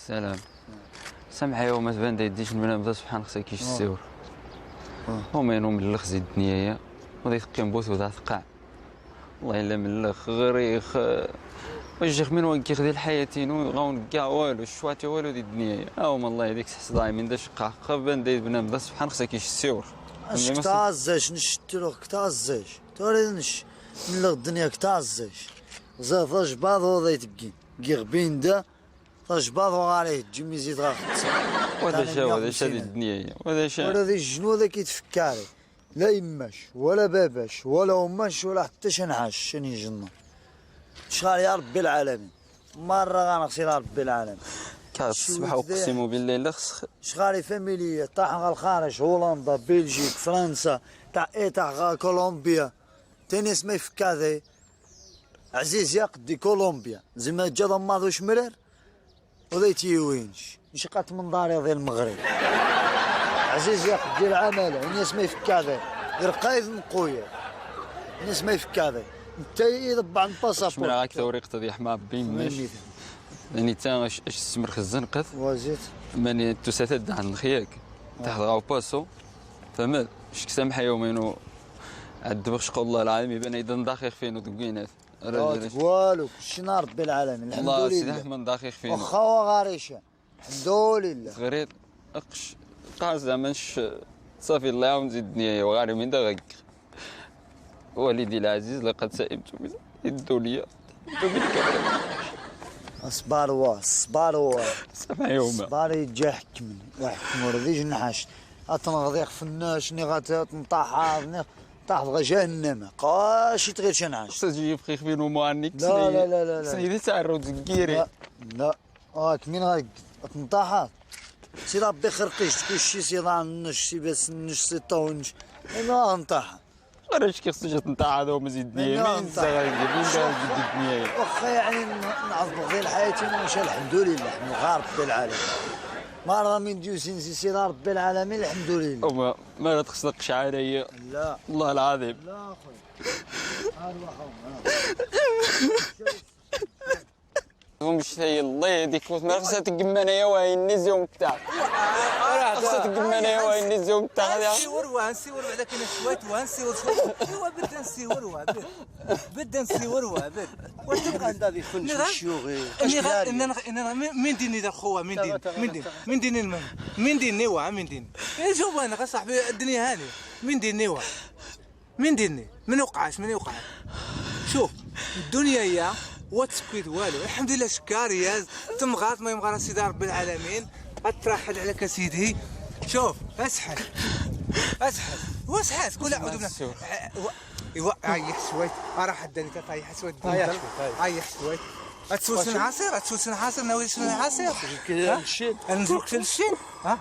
السلام. سامحي وما تبان يديش المنام بدا سبحان خصك كيش السيور. هما ينوم من الخ زيد الدنيا وغادي تقيم بوث ودا تقع. والله الا من الخ غريخ وجه من وين كيخدي الحياتين وغاون كاع والو الشواتي والو ديال الدنيا. هما الله يديك تحس ضاي من دا شقا خبان داير بنام بدا سبحان خصك كيش السيور. اش كتعزاش نشتروك كتعزاش تورينش من الدنيا كتعزاش زاف جباضو ضاي تبكي غبين دا جباضو عليه تجي يزيد غا خمسة وهذا شا ديال الدنيا وهذا شا ولا ذي الجنود كيتفكاري لا يماش ولا باباش ولا اماش ولا حتى شنعاش شني جنة شغال يا ربي العالمين مرة غنغسل ربي العالمين كتصبح اقسم بالله لا خص شغالي فاميليا طاح غا الخارج هولندا بلجيك فرنسا تاع غا كولومبيا تنس ما يفكاذي عزيز يا قدي كولومبيا زعما جا ضماضو شمرر وذيتي وينش نشقات من داري ذي المغرب عزيز يا قدي العمل الناس ما يفكاذي غير قايد نقويا الناس ما يفكاذي انت يضبع الباسابور شمرا غاك توريقته ديال حما بين يعني تا اش السمر خزن قف وزيت ماني تساتد عن الخياك تحت غاو باسو فهمت شك سامحه يومين عد بخشق الله العالمين يبان اذا داخل فين ودقينات والو شنو ربي العالمين الحمد لله الله سيدي احمد داخل فين واخا غاريشه الحمد لله غريت اقش قاع زعماش صافي الله يعاون زيد الدنيا وغاري من دا غيك والدي العزيز لقد سئمت من الدنيا صبار سامح يوما صبار يجي يحكمني يحكم ورذيج نحاش غتنغضيق فناش ني غتنطاح طاح غا جهنم قاشي تغير شنعاش تجي في خفين ومعنيك لا سيدي تعرض الكيري لا كمين غتنطاح سي ربي خرقيش تكون شي سيضان نش سي بس نش سي طونش انا غنطاح علاش كيخصو تنطاح هذا هو مزيد الدنيا مين الصغار ديال الدنيا واخا يعني نعظموا غير حياتي ونمشي الحمد لله غير ربي العالمين ما راه من جوسين سي ربي العالمين الحمد لله ما تخصك شعاريه لا والله العظيم لا اخويا ومشي الله يهديك ما خصها تقمنا يا واي النزيوم تاعك خصها تقمنا يا واي النزيوم تاعك نسيور بعدا كاين شويه وانسيور ايوا بدا نسيور بدا نسيور واش تبغى عندها ذي فن شيوغي انا من ديني ذا خويا من ديني واه من ديني شوف انا صاحبي الدنيا هاني من ديني من وقعش شوف الدنيا هي وتسكيت والو الحمد لله شكارياز تمغاط ما يمغى سيدي ربي العالمين غترحل عليك سيدي شوف اسحل واسحل قول اعوذ بالله ايوا عيح شويه راه حداني طايح شويه عيح شويه تسوسن عصير ناوي تسوسن عصير الشين نزلك في الشين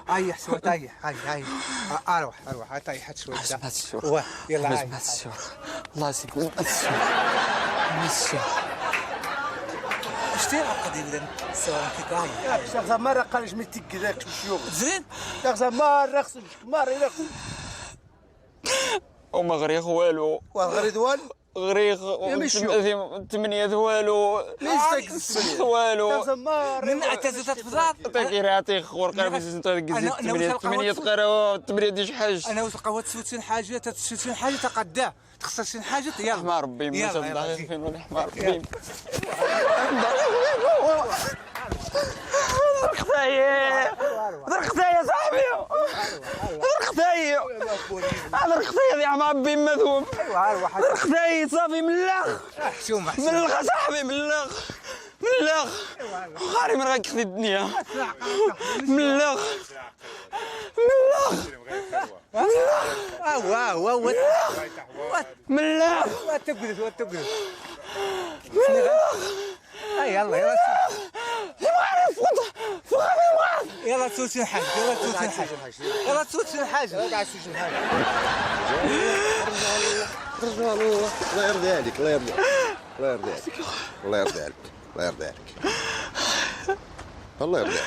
عيح شويه عيح اروح طايحت شويه يلا عيح الله يسلمك شتي عقد يبدا الصوره كي كاين يا مرة قالش ما تكذاكش شيوغ زين يا مرة خصك مرة وما غريغ والو والغريض والو غريغ 8 والو ليش والو من اعتزلت تفضل تاكيراتي خور قرب انت قزيت 8 قراو 8 ديش حاج انا وتلقى تسوت حاجه تسوت حاجه تقدا تخصص شي حاجه يلا ما ربي ما شاء الله فين ولا حمار ربي درختي يا صاحبي درختي يا معبي مذوب درختي صافي ملخ ملخ صاحبي ملخ خاري من غير كثي الدنيا ملخ ملخ وتقدر يلا يلا تسوسن حاجه يلا تسوسن حاجه الله يرضي عليك الله يرضي عليك واش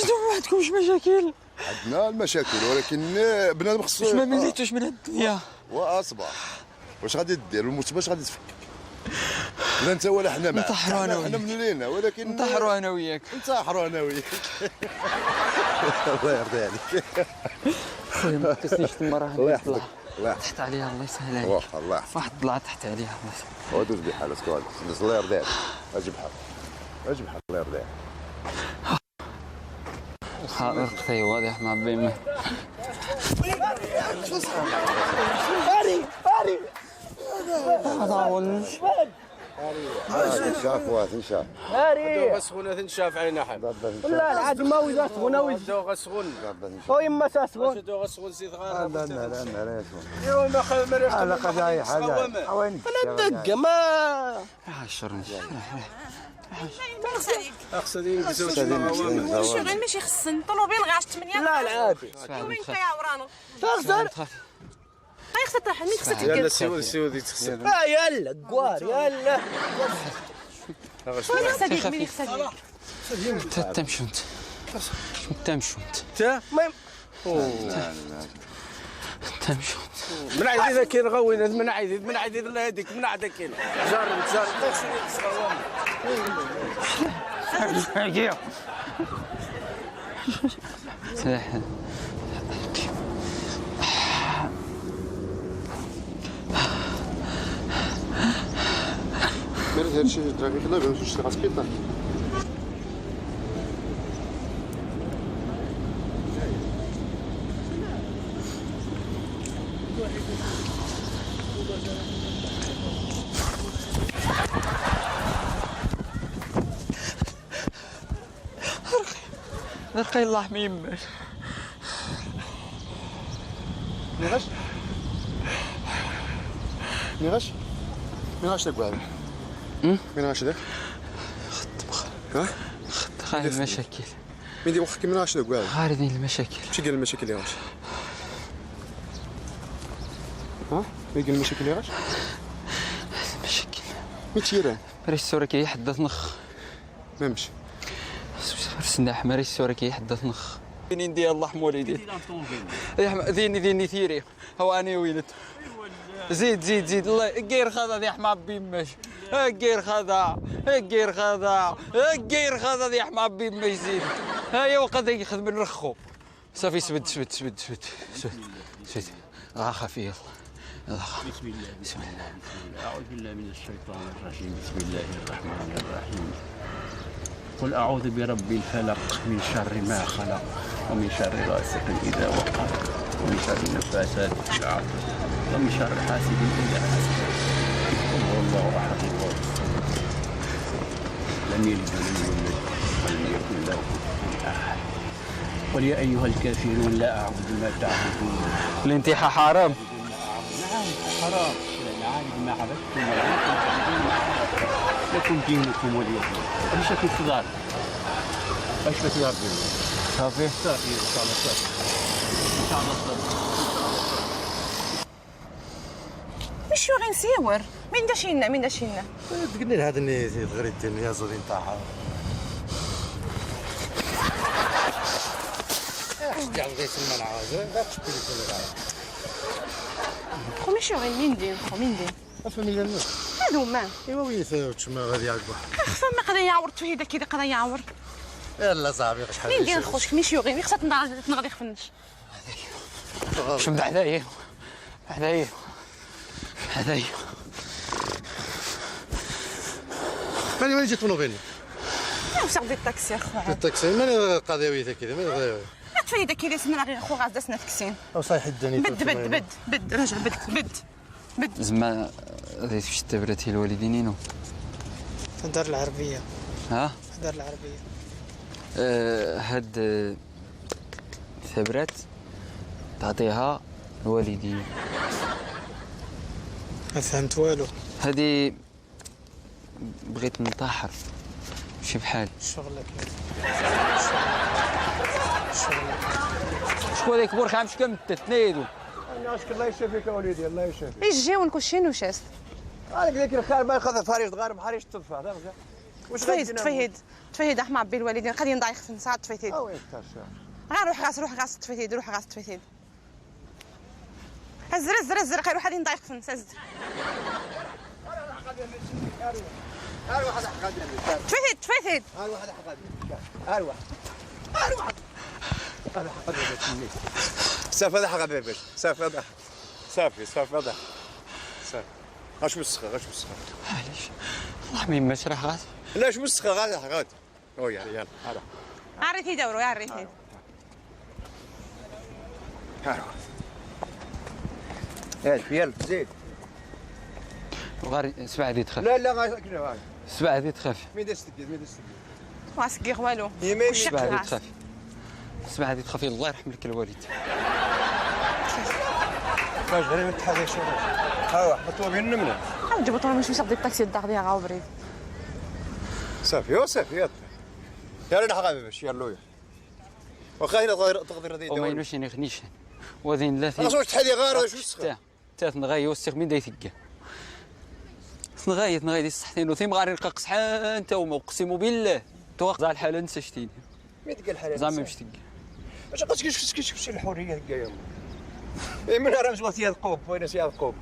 انتم ما عندكمش مشاكل؟ عندنا المشاكل ولكن بنادم خصو واش ما مليتوش من الدنيا واصبر واش غادي دير الموت باش غادي تفك لا انت ولا حنا معاك. نطحروا انا حنا وياك. من لينا ولكن نطحروا انا وياك. نطحروا انا وياك. الله يرضي عليك. خويا ما تكسنيش المره الله هذه. يحفظك. الله يحفظك. تحت عليها الله يسهل عليك. واخا الله يحفظك. واحد الضلعه تحت عليها الله يسهل. ودوز بحالك وهذا الله يرضي عليك. اجي بحال الله يرضي عليك. خاطر قتي واضح مع بيمه. نشاف واحد نشاف. غسغون تنشاف علينا حال. لا العاد ما ويدا سخون ويد دو غسغون او يما ساسخون دو غسغون زيد غانا. لا لا لا لا يوم ما خذ مريخ على قضايا حاجه وين دق ما عشر اقصدين بزوج شو غير ماشي خصن طوموبيل غاش 8 لا العاد يومين كيعورانو تخسر خصها تحل مين خصها يلا تقاد سيودي تخسر. يلا كوار يلا مين خصها ديك مين خصها ديك تمشوا انت. تمشوا انت. تا تمشوا من عيد اذا كاين غوين من عيد الله هذيك من عاد كاين جار انت. سلاح. مرت هادشي دراكي كنا باش نشتغل سبيطار. رقي الله ما يماش. مين غاش داك واعر؟ مين غاش داك؟ ها؟ خايف المشاكل. مين دي وخك مين غاش داك واعر؟ خاردين المشاكل. شي قال المشاكل اللي غاش؟ ها؟ مين قال المشاكل اللي غاش؟ المشاكل. مين تيران؟ مريش السوري كيحدث نخ. ما مشي. سناح مريش السوري كيحدث نخ. فين ديال الله حمولي ذيني ثيري هو اني ولد. زيد الله غير خذا يا حماب بيماش. غير خذا يا حماب بيماش زيد. هيا وقد يخدم الرخو. صافي سبد خفي الله. بسم الله أعوذ بالله من الشيطان الرجيم. بسم الله الرحمن الرحيم. قل أعوذ برب الفلق من شر ما خلق ومن شر غاسق إذا وقب ومن شر النفاثات في العقد ومن شر حاسد إذا حسد. قل هو الله أحد الله الصمد لم يلد ولم يولد ولم يكن له كفوا أحد. قل يا أيها الكافرون لا أعبد ما تعبدون. الانتحاء حرام. نعم حرام. لا أعبد ما عبدتم ولا أنتم تعبدون ما عبدتم. لكم دينكم ولي دين. ايش في الصدار؟ ايش في الصدار؟ صافي ان شاء الله صافي. ان شاء الله صافي. مش غير نسيور مين داشينا تقولي هذا اللي غريت يا زودين طاحه. جاب غير المنعه خو ماشي غير مين دين افهمي لنا هادو هما ايوا وين تما غادي يعقبوا. خصها ما قدا يعور تفهيدا كي قدا يعور يلا صاحبي شحال مين دين خوش ماشي غير خصها تنغادي خفنش شم حدايا ماني جيت طوموبيل وسع دي الطاكسي اخويا الطاكسي ماني قضاويته كذا ماني قضاوي تفهيدا كي سمنا غير خو غاز داسنا تكسين او صايح الدنيا بد رجع بد زعما غادي تمشي تبرتي الوالدينينو. الدار العربيه ها الدار العربيه هاد ثبرات تعطيها الوالدين. ما فهمت والو. هادي بغيت نطاحر شي بحال. شغلك شكون هذاك بورك عم شكون تنيدو. انا اشكر الله يشافيك اوليدي الله يشافيك. ايش جاون كلشي نوشاس هذاك اللي كان ما ياخذ فريق غير بحال يشطف هذا واش تفهيد احمد عبي الوالدين قاعدين ضايق في نساعد تفهيد وين تاشا غير روح غاس تفهيد هز غير روح غادي نضايق في الناس تفثد صافي هذا حق بيبي صافي هذا صافي هذا صافي اش مسخه معليش والله ما يماش راه غادي. لا اش مسخه غادي او يلا هذا عريت يدوروا يا عريت يلا زيد غير سبعه هذه تخاف. لا غير سبعه هذه تخاف. مين دستك واسكي والو سبعه هذه تخاف. سبعه هذه تخاف الله يرحم لك الوالد. باش غير نتحدى شويه ها مطلوبين منه نجيبو طول مش ناخذ الطاكسي الداغ غاو بريد صافي يلا نحقق باش يلا واخا هنا تقدر هذه وما ينوش يغنيش وذين لا خلاص واش تحدي غير واش مسخه تاث نغاي وسخ من دايتك نغاي دي الصحتين وثيم غاري نلقى قصحه انت وما اقسم بالله توقع الحاله نسى شتيني مين تلقى الحاله زعما باش تلقى واش كتشكي الحريه هكايا من راه مزوات يا القوب وين سي القوب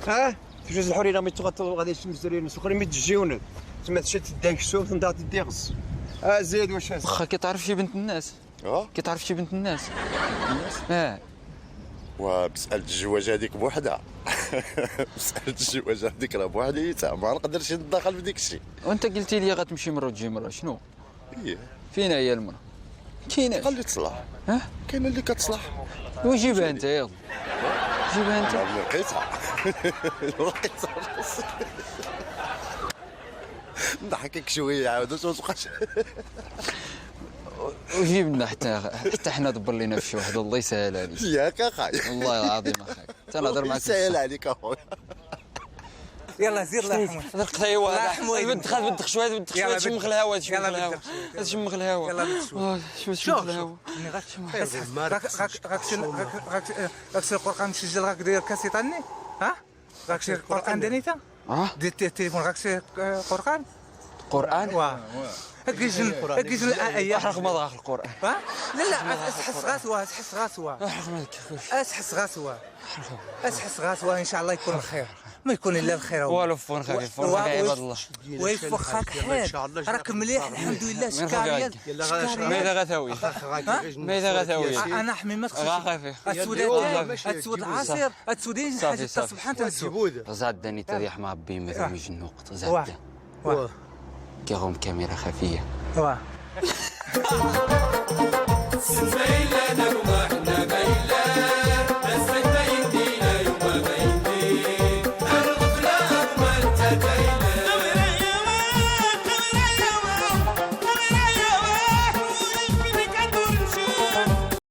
ها في جوج الحريه ما تغطوا غادي تمزرين سخرين ما تجيونا تما تشد داك السوق تنضغط الديغس زيد واش هذا واخا كتعرف شي بنت الناس كتعرف شي بنت الناس ومسألة الجواج هذيك بوحدها مسألة الجواج هذيك راه بوحديتها ما نقدرش ندخل في ديك الشيء وانت قلتي لي غتمشي مره وتجي مره شنو ايه فين هي المراه كاينه قال لي تصلح كاينه اللي كتصلح وجيبها انت يلا جيبها انت لقيتها نضحكك شويه عاود واش تبقاش وجيبنا حتى حنا دبر لينا في شي واحد الله يسهل عليك ياك اخاي والله العظيم اخاي تنهضر معاك يسهل عليك اخويا يلا زير الله يرحمه هذا القهيوه هذا البنت خاف بنت شويه تشمخ الهواء تشمخ الهواء يلا بنت شويه تشمخ الهواء غاك سير القرآن مسجل غاك داير كاسيطاني ها غاك سير القرآن دانيتا دير التليفون غاك سير القرآن قرآن كيجن الآية احرق مضاق القرآن لا اسحس غاسوا ان شاء الله يكون الخير ما يكون الا الخير والو فون خفيف فون خفيف عباد الله ويفخك حيل راك مليح الحمد لله شكاريا ماذا غثاوي ماذا غثاوي انا حمي ما خفيف تسود العصير تسودين حاجه سبحان الله زاد داني تريح مع بي مثل مجن نقطه زاد كيغوم كاميرا خفيه